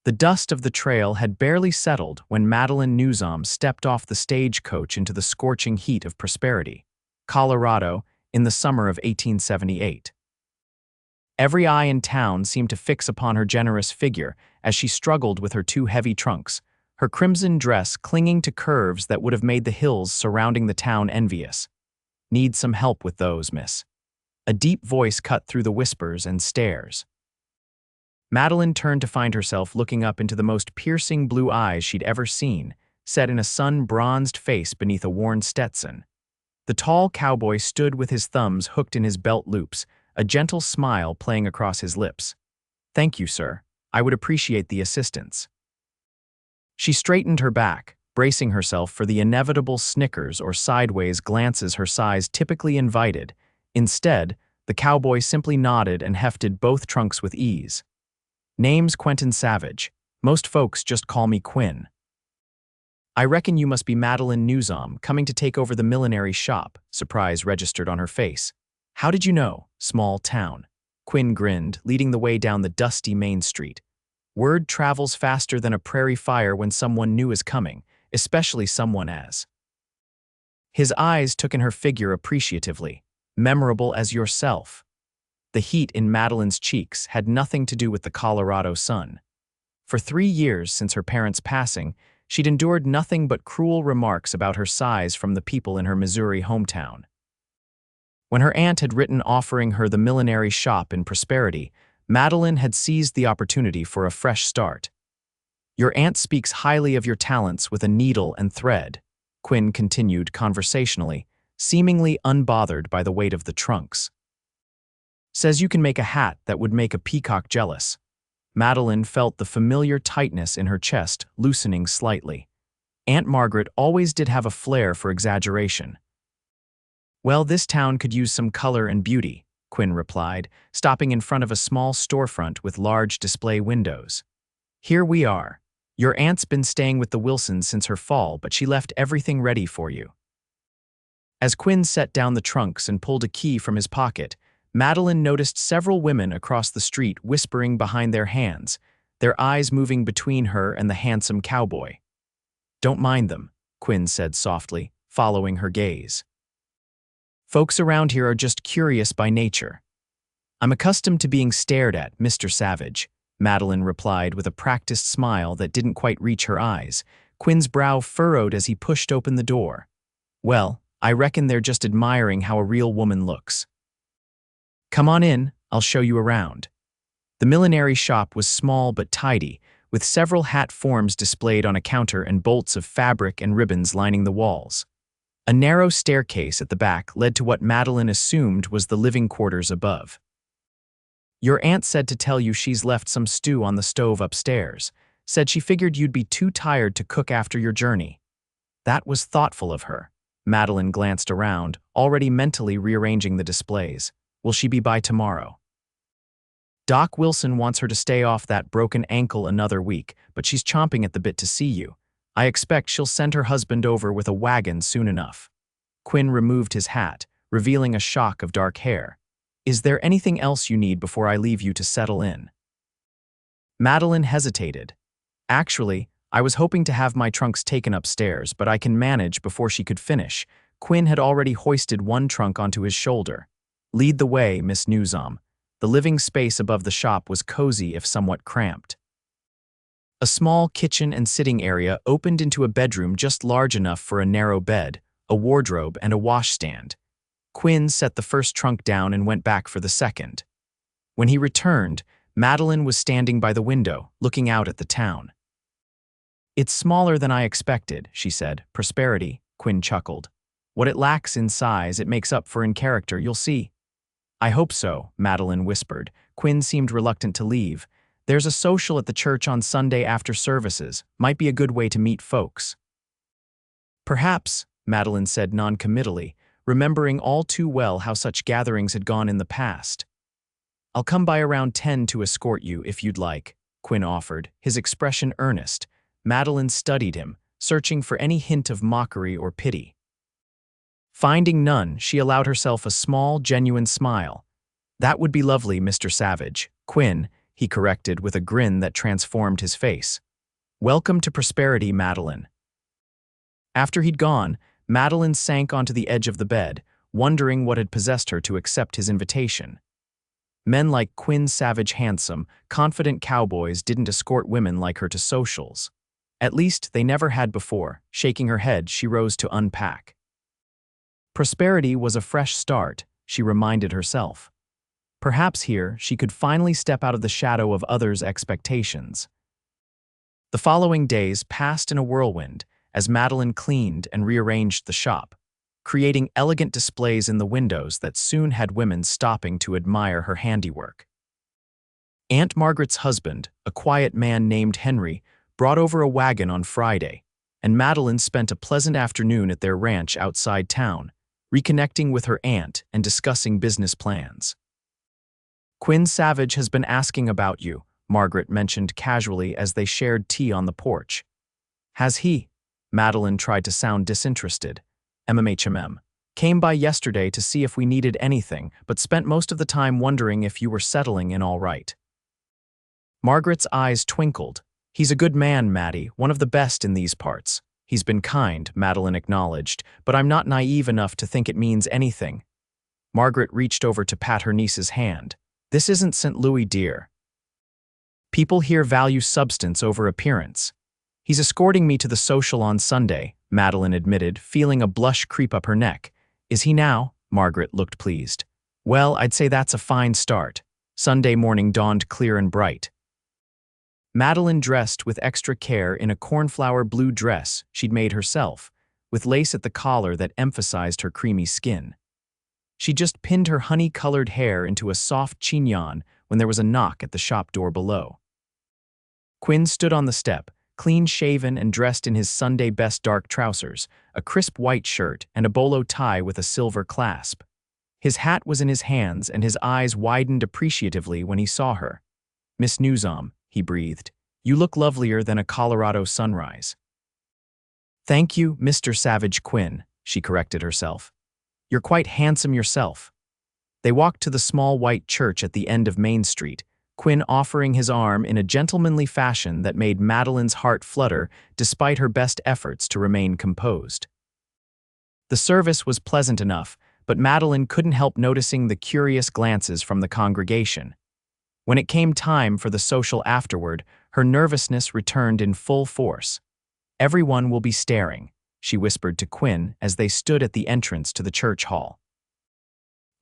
The dust of the trail had barely settled when Madeline Newsom stepped off the stagecoach into the scorching heat of Prosperity, Colorado, in the summer of 1878. Every eye in town seemed to fix upon her generous figure as she struggled with her two heavy trunks, her crimson dress clinging to curves that would have made the hills surrounding the town envious. "Need some help with those, miss." A deep voice cut through the whispers and stares. Madeline turned to find herself looking up into the most piercing blue eyes she'd ever seen, set in a sun-bronzed face beneath a worn Stetson. The tall cowboy stood with his thumbs hooked in his belt loops, a gentle smile playing across his lips. "Thank you, sir. I would appreciate the assistance." She straightened her back, bracing herself for the inevitable snickers or sideways glances her size typically invited. Instead, the cowboy simply nodded and hefted both trunks with ease. "Name's Quentin Savage. Most folks just call me Quinn." "I reckon you must be Madeline Newsom, coming to take over the millinery shop," surprise registered on her face. "How did you know? Small town." Quinn grinned, leading the way down the dusty main street. Word travels faster than a prairie fire when someone new is coming, especially someone as. His eyes took in her figure appreciatively. "Memorable as yourself." The heat in Madeline's cheeks had nothing to do with the Colorado sun. For 3 years since her parents' passing, she'd endured nothing but cruel remarks about her size from the people in her Missouri hometown. When her aunt had written offering her the millinery shop in Prosperity, Madeline had seized the opportunity for a fresh start. "Your aunt speaks highly of your talents with a needle and thread," Quinn continued conversationally, seemingly unbothered by the weight of the trunks. "Says you can make a hat that would make a peacock jealous." Madeline felt the familiar tightness in her chest loosening slightly. Aunt Margaret always did have a flair for exaggeration. "Well, this town could use some color and beauty," Quinn replied, stopping in front of a small storefront with large display windows. "Here we are. Your aunt's been staying with the Wilsons since her fall, but she left everything ready for you." As Quinn set down the trunks and pulled a key from his pocket, Madeline noticed several women across the street whispering behind their hands, their eyes moving between her and the handsome cowboy. "Don't mind them," Quinn said softly, following her gaze. "Folks around here are just curious by nature." "I'm accustomed to being stared at, Mr. Savage," Madeline replied with a practiced smile that didn't quite reach her eyes. Quinn's brow furrowed as he pushed open the door. "Well, I reckon they're just admiring how a real woman looks." "Come on in, I'll show you around." The millinery shop was small but tidy, with several hat forms displayed on a counter and bolts of fabric and ribbons lining the walls. A narrow staircase at the back led to what Madeline assumed was the living quarters above. "Your aunt said to tell you she's left some stew on the stove upstairs. Said she figured you'd be too tired to cook after your journey." That was thoughtful of her. Madeline glanced around, already mentally rearranging the displays. "Will she be by tomorrow?" "Doc Wilson wants her to stay off that broken ankle another week, but she's chomping at the bit to see you. I expect she'll send her husband over with a wagon soon enough." Quinn removed his hat, revealing a shock of dark hair. "Is there anything else you need before I leave you to settle in?" Madeline hesitated. "Actually, I was hoping to have my trunks taken upstairs, but I can manage." Before she could finish, Quinn had already hoisted one trunk onto his shoulder. "Lead the way, Miss Newsom." The living space above the shop was cozy if somewhat cramped. A small kitchen and sitting area opened into a bedroom just large enough for a narrow bed, a wardrobe, and a washstand. Quinn set the first trunk down and went back for the second. When he returned, Madeline was standing by the window, looking out at the town. "It's smaller than I expected," she said. "Prosperity," Quinn chuckled. "What it lacks in size, it makes up for in character, you'll see." "I hope so," Madeline whispered. Quinn seemed reluctant to leave. "There's a social at the church on Sunday after services. Might be a good way to meet folks." "Perhaps," Madeline said noncommittally, remembering all too well how such gatherings had gone in the past. "I'll come by around 10 to escort you if you'd like," Quinn offered, his expression earnest. Madeline studied him, searching for any hint of mockery or pity. Finding none, she allowed herself a small, genuine smile. "That would be lovely, Mr. Savage." Quinn, he corrected with a grin that transformed his face. Welcome to prosperity, Madeline. After he'd gone, Madeline sank onto the edge of the bed, wondering what had possessed her to accept his invitation. Men like Quinn Savage handsome, confident cowboys didn't escort women like her to socials. At least they never had before. Shaking her head, she rose to unpack. Prosperity was a fresh start, she reminded herself. Perhaps here she could finally step out of the shadow of others' expectations. The following days passed in a whirlwind as Madeline cleaned and rearranged the shop, creating elegant displays in the windows that soon had women stopping to admire her handiwork. Aunt Margaret's husband, a quiet man named Henry, brought over a wagon on Friday, and Madeline spent a pleasant afternoon at their ranch outside town, reconnecting with her aunt and discussing business plans. Quinn Savage has been asking about you, Margaret mentioned casually as they shared tea on the porch. Has he? Madeline tried to sound disinterested. MMHMM. Came by yesterday to see if we needed anything, but spent most of the time wondering if you were settling in all right. Margaret's eyes twinkled. He's a good man, Maddie, one of the best in these parts. He's been kind, Madeline acknowledged, but I'm not naive enough to think it means anything. Margaret reached over to pat her niece's hand. This isn't St. Louis, dear. People here value substance over appearance. He's escorting me to the social on Sunday, Madeline admitted, feeling a blush creep up her neck. Is he now? Margaret looked pleased. Well, I'd say that's a fine start. Sunday morning dawned clear and bright. Madeline dressed with extra care in a cornflower blue dress she'd made herself, with lace at the collar that emphasized her creamy skin. She just pinned her honey-colored hair into a soft chignon when there was a knock at the shop door below. Quinn stood on the step, clean-shaven and dressed in his Sunday best dark trousers, a crisp white shirt, and a bolo tie with a silver clasp. His hat was in his hands and his eyes widened appreciatively when he saw her. Miss Newsom, he breathed, you look lovelier than a Colorado sunrise. Thank you, Mr. Savage Quinn, she corrected herself. You're quite handsome yourself. They walked to the small white church at the end of Main Street, Quinn offering his arm in a gentlemanly fashion that made Madeline's heart flutter despite her best efforts to remain composed. The service was pleasant enough, but Madeline couldn't help noticing the curious glances from the congregation. When it came time for the social afterward, her nervousness returned in full force. Everyone will be staring, she whispered to Quinn as they stood at the entrance to the church hall.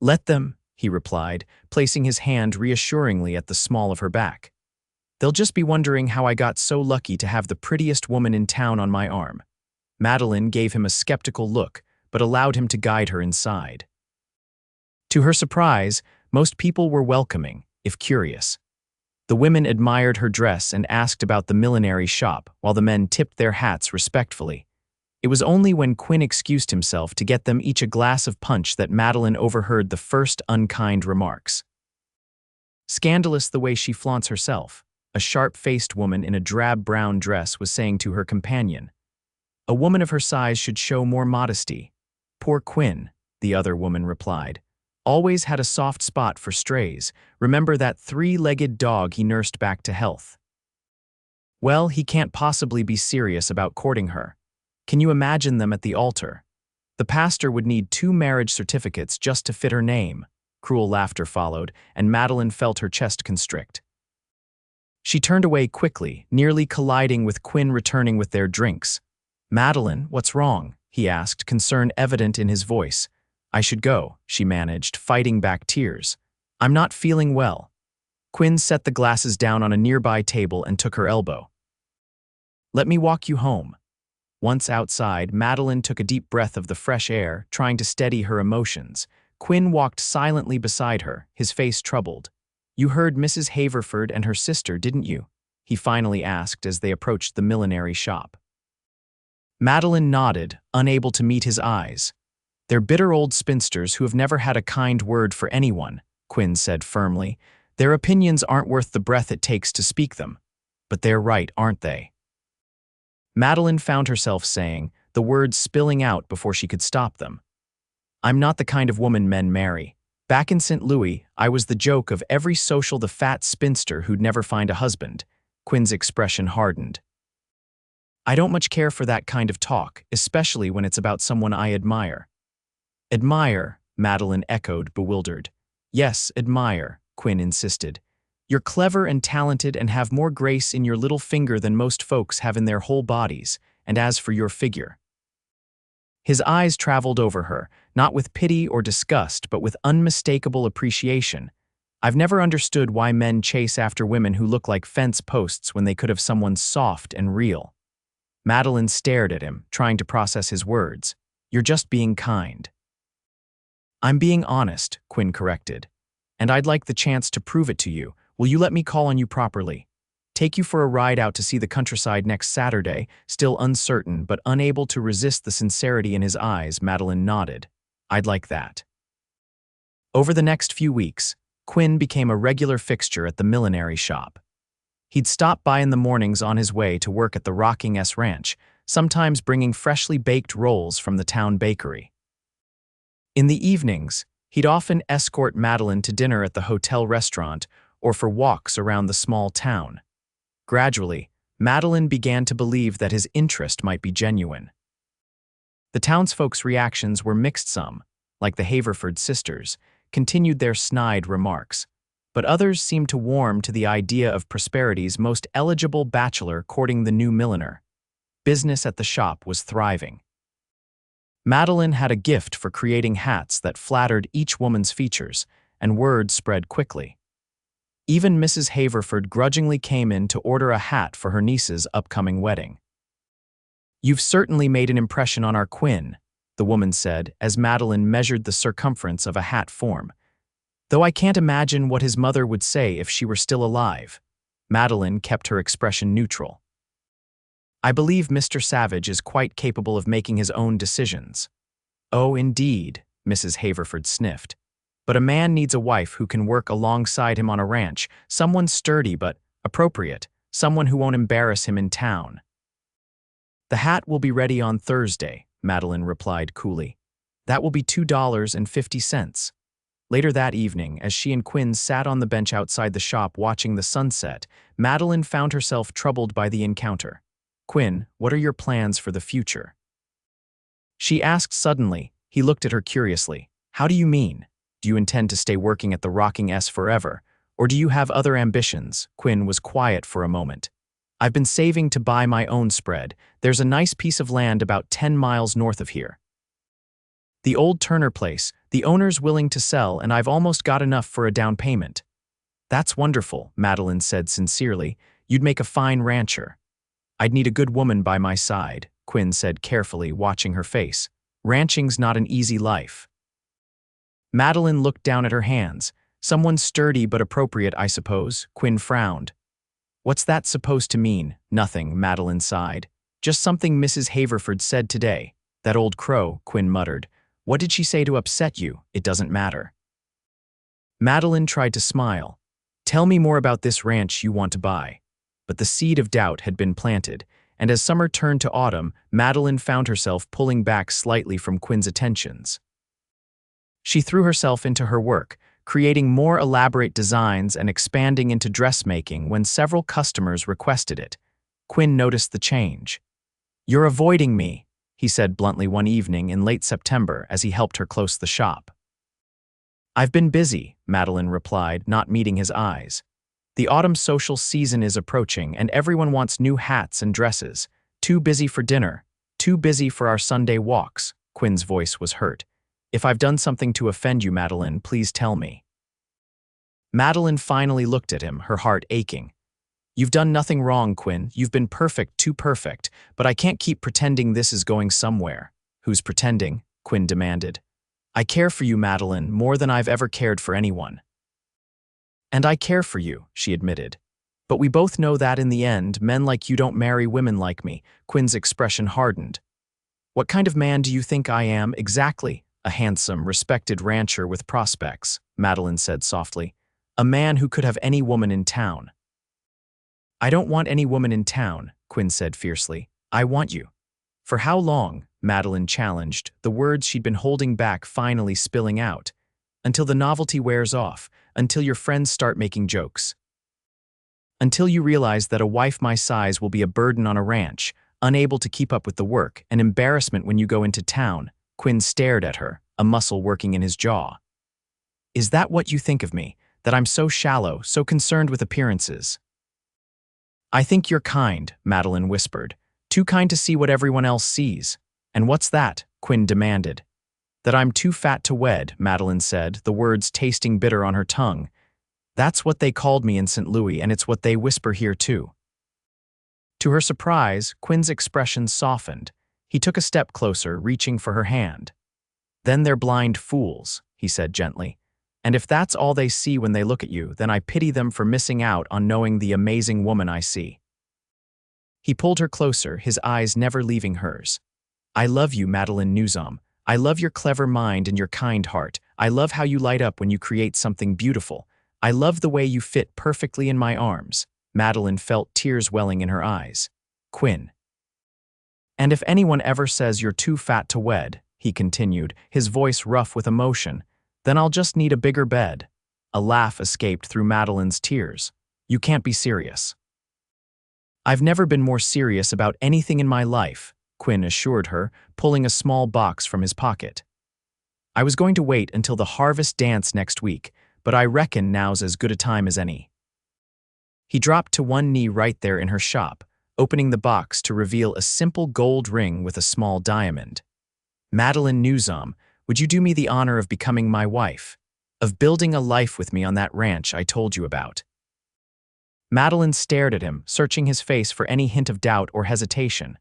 Let them, he replied, placing his hand reassuringly at the small of her back. They'll just be wondering how I got so lucky to have the prettiest woman in town on my arm. Madeline gave him a skeptical look, but allowed him to guide her inside. To her surprise, most people were welcoming, if curious. The women admired her dress and asked about the millinery shop, while the men tipped their hats respectfully. It was only when Quinn excused himself to get them each a glass of punch that Madeline overheard the first unkind remarks. Scandalous the way she flaunts herself, a sharp-faced woman in a drab brown dress was saying to her companion. A woman of her size should show more modesty. Poor Quinn, the other woman replied. Always had a soft spot for strays. Remember that three-legged dog he nursed back to health. Well, he can't possibly be serious about courting her. Can you imagine them at the altar? The pastor would need 2 marriage certificates just to fit her name. Cruel laughter followed, and Madeline felt her chest constrict. She turned away quickly, nearly colliding with Quinn returning with their drinks. Madeline, what's wrong? He asked, concern evident in his voice. I should go, she managed, fighting back tears. I'm not feeling well. Quinn set the glasses down on a nearby table and took her elbow. Let me walk you home. Once outside, Madeline took a deep breath of the fresh air, trying to steady her emotions. Quinn walked silently beside her, his face troubled. You heard Mrs. Haverford and her sister, didn't you? He finally asked as they approached the millinery shop. Madeline nodded, unable to meet his eyes. They're bitter old spinsters who have never had a kind word for anyone, Quinn said firmly. Their opinions aren't worth the breath it takes to speak them. But they're right, aren't they? Madeline found herself saying, the words spilling out before she could stop them. I'm not the kind of woman men marry. Back in St. Louis, I was the joke of every social the fat spinster who'd never find a husband. Quinn's expression hardened. I don't much care for that kind of talk, especially when it's about someone I admire. Admire, Madeline echoed, bewildered. Yes, admire, Quinn insisted. You're clever and talented and have more grace in your little finger than most folks have in their whole bodies, and as for your figure. His eyes traveled over her, not with pity or disgust, but with unmistakable appreciation. I've never understood why men chase after women who look like fence posts when they could have someone soft and real. Madeline stared at him, trying to process his words. You're just being kind. I'm being honest, Quinn corrected. And I'd like the chance to prove it to you. Will you let me call on you properly? Take you for a ride out to see the countryside next Saturday, still uncertain but unable to resist the sincerity in his eyes. Madeline nodded. I'd like that. Over the next few weeks, Quinn became a regular fixture at the millinery shop. He'd stop by in the mornings on his way to work at the Rocking S Ranch, sometimes bringing freshly baked rolls from the town bakery. In the evenings, he'd often escort Madeline to dinner at the hotel restaurant or for walks around the small town. Gradually, Madeline began to believe that his interest might be genuine. The townsfolk's reactions were mixed. Some, like the Haverford sisters, continued their snide remarks, but others seemed to warm to the idea of Prosperity's most eligible bachelor courting the new milliner. Business at the shop was thriving. Madeline had a gift for creating hats that flattered each woman's features, and word spread quickly. Even Mrs. Haverford grudgingly came in to order a hat for her niece's upcoming wedding. You've certainly made an impression on our Quinn, the woman said as Madeline measured the circumference of a hat form. Though I can't imagine what his mother would say if she were still alive. Madeline kept her expression neutral. I believe Mr. Savage is quite capable of making his own decisions. Oh, indeed, Mrs. Haverford sniffed. But a man needs a wife who can work alongside him on a ranch, someone sturdy but appropriate, someone who won't embarrass him in town. The hat will be ready on Thursday, Madeline replied coolly. That will be $2.50. Later that evening, as she and Quinn sat on the bench outside the shop watching the sunset, Madeline found herself troubled by the encounter. Quinn, what are your plans for the future? She asked suddenly. He looked at her curiously. How do you mean? Do you intend to stay working at the Rocking S forever? Or do you have other ambitions? Quinn was quiet for a moment. I've been saving to buy my own spread. There's a nice piece of land about 10 miles north of here. The old Turner place, the owner's willing to sell, and I've almost got enough for a down payment. That's wonderful, Madeline said sincerely. You'd make a fine rancher. I'd need a good woman by my side, Quinn said carefully, watching her face. Ranching's not an easy life. Madeline looked down at her hands. Someone sturdy but appropriate, I suppose. Quinn frowned. What's that supposed to mean? Nothing, Madeline sighed. Just something Mrs. Haverford said today. That old crow, Quinn muttered. What did she say to upset you? It doesn't matter. Madeline tried to smile. Tell me more about this ranch you want to buy. But the seed of doubt had been planted, and as summer turned to autumn, Madeline found herself pulling back slightly from Quinn's attentions. She threw herself into her work, creating more elaborate designs and expanding into dressmaking when several customers requested it. Quinn noticed the change. You're avoiding me, he said bluntly one evening in late September as he helped her close the shop. I've been busy, Madeline replied, not meeting his eyes. The autumn social season is approaching and everyone wants new hats and dresses. Too busy for dinner, too busy for our Sunday walks. Quinn's voice was hurt. If I've done something to offend you, Madeline, please tell me. Madeline finally looked at him, her heart aching. You've done nothing wrong, Quinn. You've been perfect, too perfect, but I can't keep pretending this is going somewhere. Who's pretending? Quinn demanded. I care for you, Madeline, more than I've ever cared for anyone. And I care for you, she admitted. But we both know that in the end, men like you don't marry women like me. Quinn's expression hardened. What kind of man do you think I am, exactly? A handsome, respected rancher with prospects, Madeline said softly. A man who could have any woman in town. I don't want any woman in town, Quinn said fiercely. I want you. For how long? Madeline challenged, the words she'd been holding back finally spilling out. until the novelty wears off, until your friends start making jokes. Until you realize that a wife my size will be a burden on a ranch, unable to keep up with the work, an embarrassment when you go into town. Quinn stared at her, a muscle working in his jaw. Is that what you think of me, that I'm so shallow, so concerned with appearances? I think you're kind, Madeline whispered. Too kind to see what everyone else sees. And what's that? Quinn demanded. That I'm too fat to wed, Madeline said, the words tasting bitter on her tongue. That's what they called me in St. Louis, and it's what they whisper here too. To her surprise, Quinn's expression softened. He took a step closer, reaching for her hand. Then they're blind fools, he said gently. And if that's all they see when they look at you, then I pity them for missing out on knowing the amazing woman I see. He pulled her closer, his eyes never leaving hers. I love you, Madeline Newsom. I love your clever mind and your kind heart. I love how you light up when you create something beautiful. I love the way you fit perfectly in my arms. Madeline felt tears welling in her eyes. Quinn. And if anyone ever says you're too fat to wed, he continued, his voice rough with emotion, then I'll just need a bigger bed. A laugh escaped through Madeline's tears. You can't be serious. I've never been more serious about anything in my life, Quinn assured her, pulling a small box from his pocket. I was going to wait until the harvest dance next week, but I reckon now's as good a time as any. He dropped to one knee right there in her shop, opening the box to reveal a simple gold ring with a small diamond. Madeline Newsom, would you do me the honor of becoming my wife? Of building a life with me on that ranch I told you about? Madeline stared at him, searching his face for any hint of doubt or hesitation.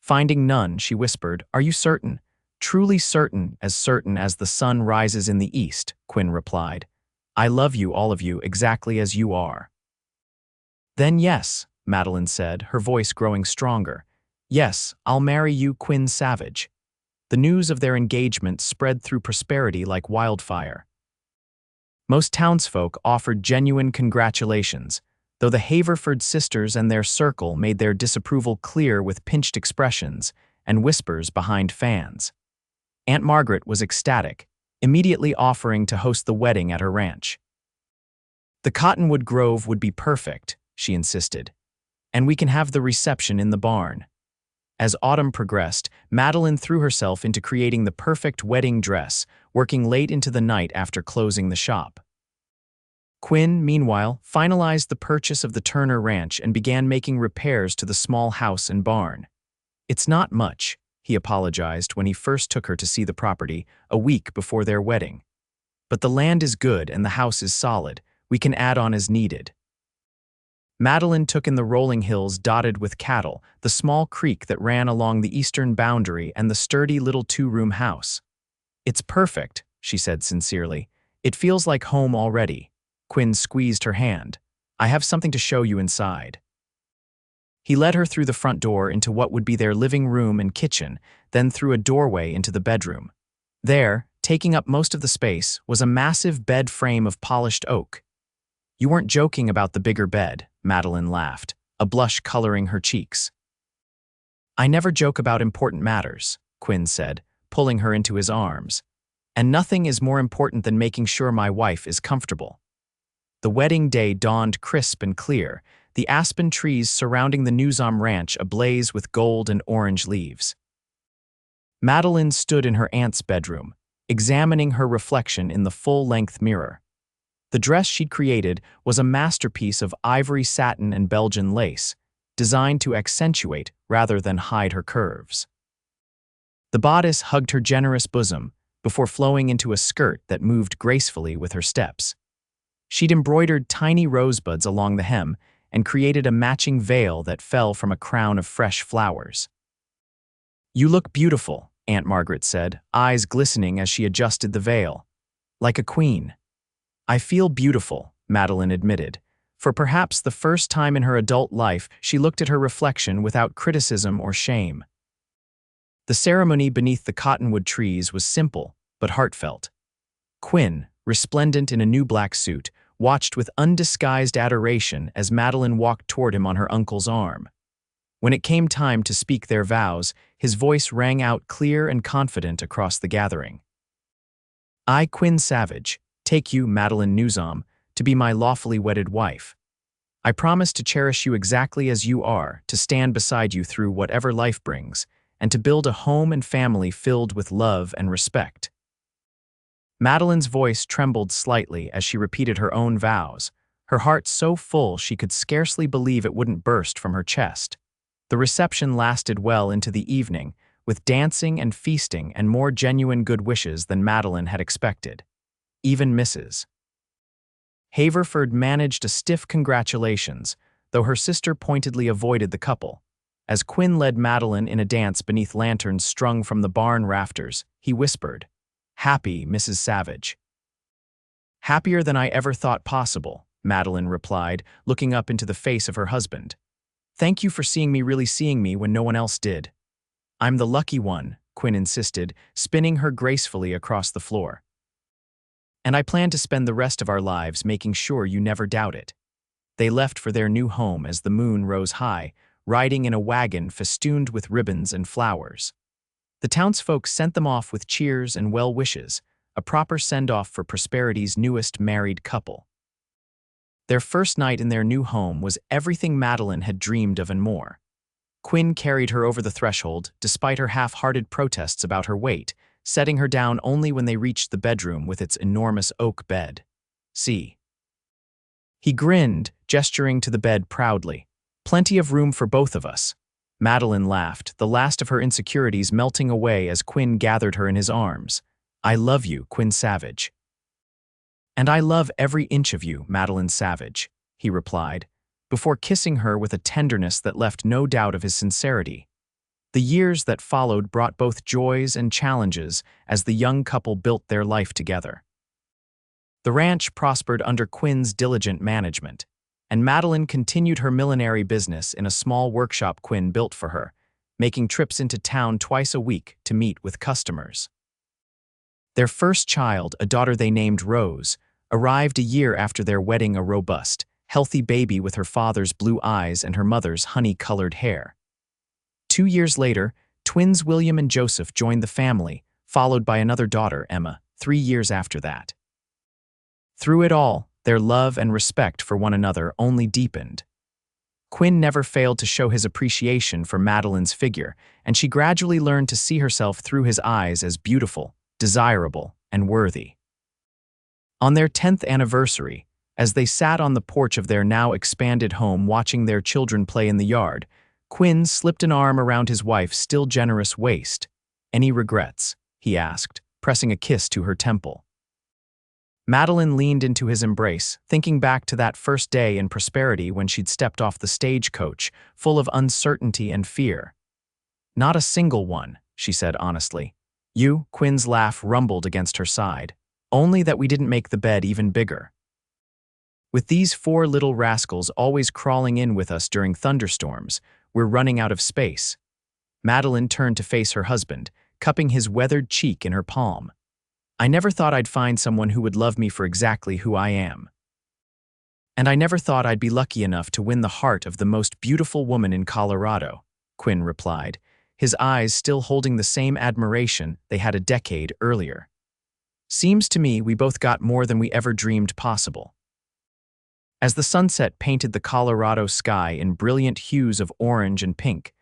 Finding none, she whispered, Are you certain? Truly certain as the sun rises in the east, Quinn replied. I love you, all of you, exactly as you are. Then yes, Madeline said, her voice growing stronger. Yes, I'll marry you, Quinn Savage. The news of their engagement spread through Prosperity like wildfire. Most townsfolk offered genuine congratulations, though the Haverford sisters and their circle made their disapproval clear with pinched expressions and whispers behind fans. Aunt Margaret was ecstatic, immediately offering to host the wedding at her ranch. The Cottonwood Grove would be perfect, she insisted, and we can have the reception in the barn. As autumn progressed, Madeline threw herself into creating the perfect wedding dress, working late into the night after closing the shop. Quinn, meanwhile, finalized the purchase of the Turner Ranch and began making repairs to the small house and barn. It's not much, he apologized when he first took her to see the property, a week before their wedding. But the land is good and the house is solid. We can add on as needed. Madeline took in the rolling hills dotted with cattle, the small creek that ran along the eastern boundary, and the sturdy little two-room house. It's perfect, she said sincerely. It feels like home already. Quinn squeezed her hand. I have something to show you inside. He led her through the front door into what would be their living room and kitchen, then through a doorway into the bedroom. There, taking up most of the space, was a massive bed frame of polished oak. You weren't joking about the bigger bed, Madeline laughed, a blush coloring her cheeks. I never joke about important matters, Quinn said, pulling her into his arms. And nothing is more important than making sure my wife is comfortable. The wedding day dawned crisp and clear, the aspen trees surrounding the Newsom ranch ablaze with gold and orange leaves. Madeline stood in her aunt's bedroom, examining her reflection in the full-length mirror. The dress she'd created was a masterpiece of ivory satin and Belgian lace, designed to accentuate rather than hide her curves. The bodice hugged her generous bosom before flowing into a skirt that moved gracefully with her steps. She'd embroidered tiny rosebuds along the hem and created a matching veil that fell from a crown of fresh flowers. You look beautiful, Aunt Margaret said, eyes glistening as she adjusted the veil. Like a queen. I feel beautiful, Madeline admitted. For perhaps the first time in her adult life, she looked at her reflection without criticism or shame. The ceremony beneath the cottonwood trees was simple, but heartfelt. Quinn, resplendent in a new black suit, watched with undisguised adoration as Madeline walked toward him on her uncle's arm. When it came time to speak their vows, his voice rang out clear and confident across the gathering. I, Quinn Savage, take you, Madeline Newsom, to be my lawfully wedded wife. I promise to cherish you exactly as you are, to stand beside you through whatever life brings, and to build a home and family filled with love and respect." Madeline's voice trembled slightly as she repeated her own vows, her heart so full she could scarcely believe it wouldn't burst from her chest. The reception lasted well into the evening, with dancing and feasting and more genuine good wishes than Madeline had expected. Even Mrs. Haverford managed a stiff congratulations, though her sister pointedly avoided the couple. As Quinn led Madeline in a dance beneath lanterns strung from the barn rafters, he whispered, "Happy, Mrs. Savage." "Happier than I ever thought possible," Madeline replied, looking up into the face of her husband. "Thank you for really seeing me when no one else did." "I'm the lucky one," Quinn insisted, spinning her gracefully across the floor. "And I plan to spend the rest of our lives making sure you never doubt it." They left for their new home as the moon rose high, riding in a wagon festooned with ribbons and flowers. The townsfolk sent them off with cheers and well wishes, a proper send-off for Prosperity's newest married couple. Their first night in their new home was everything Madeline had dreamed of and more. Quinn carried her over the threshold, despite her half-hearted protests about her weight, setting her down only when they reached the bedroom with its enormous oak bed. "See." He grinned, gesturing to the bed proudly. "Plenty of room for both of us." Madeline laughed, the last of her insecurities melting away as Quinn gathered her in his arms. "I love you, Quinn Savage." "And I love every inch of you, Madeline Savage," he replied, before kissing her with a tenderness that left no doubt of his sincerity. The years that followed brought both joys and challenges as the young couple built their life together. The ranch prospered under Quinn's diligent management, and Madeline continued her millinery business in a small workshop Quinn built for her, making trips into town twice a week to meet with customers. Their first child, a daughter they named Rose, arrived a year after their wedding, a robust, healthy baby with her father's blue eyes and her mother's honey-colored hair. 2 years later, twins William and Joseph joined the family, followed by another daughter, Emma, 3 years after that. Through it all, their love and respect for one another only deepened. Quinn never failed to show his appreciation for Madeline's figure, and she gradually learned to see herself through his eyes as beautiful, desirable, and worthy. On their 10th anniversary, as they sat on the porch of their now expanded home watching their children play in the yard, Quinn slipped an arm around his wife's still generous waist. "Any regrets?" he asked, pressing a kiss to her temple. Madeline leaned into his embrace, thinking back to that first day in Prosperity when she'd stepped off the stagecoach, full of uncertainty and fear. "Not a single one," she said honestly. Quinn's laugh rumbled against her side. "Only that we didn't make the bed even bigger. With these 4 little rascals always crawling in with us during thunderstorms, we're running out of space." Madeline turned to face her husband, cupping his weathered cheek in her palm. "I never thought I'd find someone who would love me for exactly who I am. And I never thought I'd be lucky enough to win the heart of the most beautiful woman in Colorado," Quinn replied, his eyes still holding the same admiration they had a decade earlier. "Seems to me we both got more than we ever dreamed possible." As the sunset painted the Colorado sky in brilliant hues of orange and pink,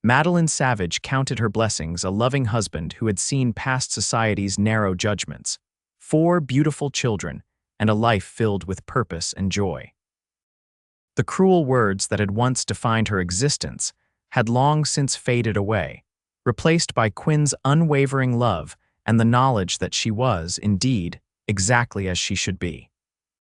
Madeline Savage counted her blessings, a loving husband who had seen past society's narrow judgments, 4 beautiful children, and a life filled with purpose and joy. The cruel words that had once defined her existence had long since faded away, replaced by Quinn's unwavering love and the knowledge that she was, indeed, exactly as she should be.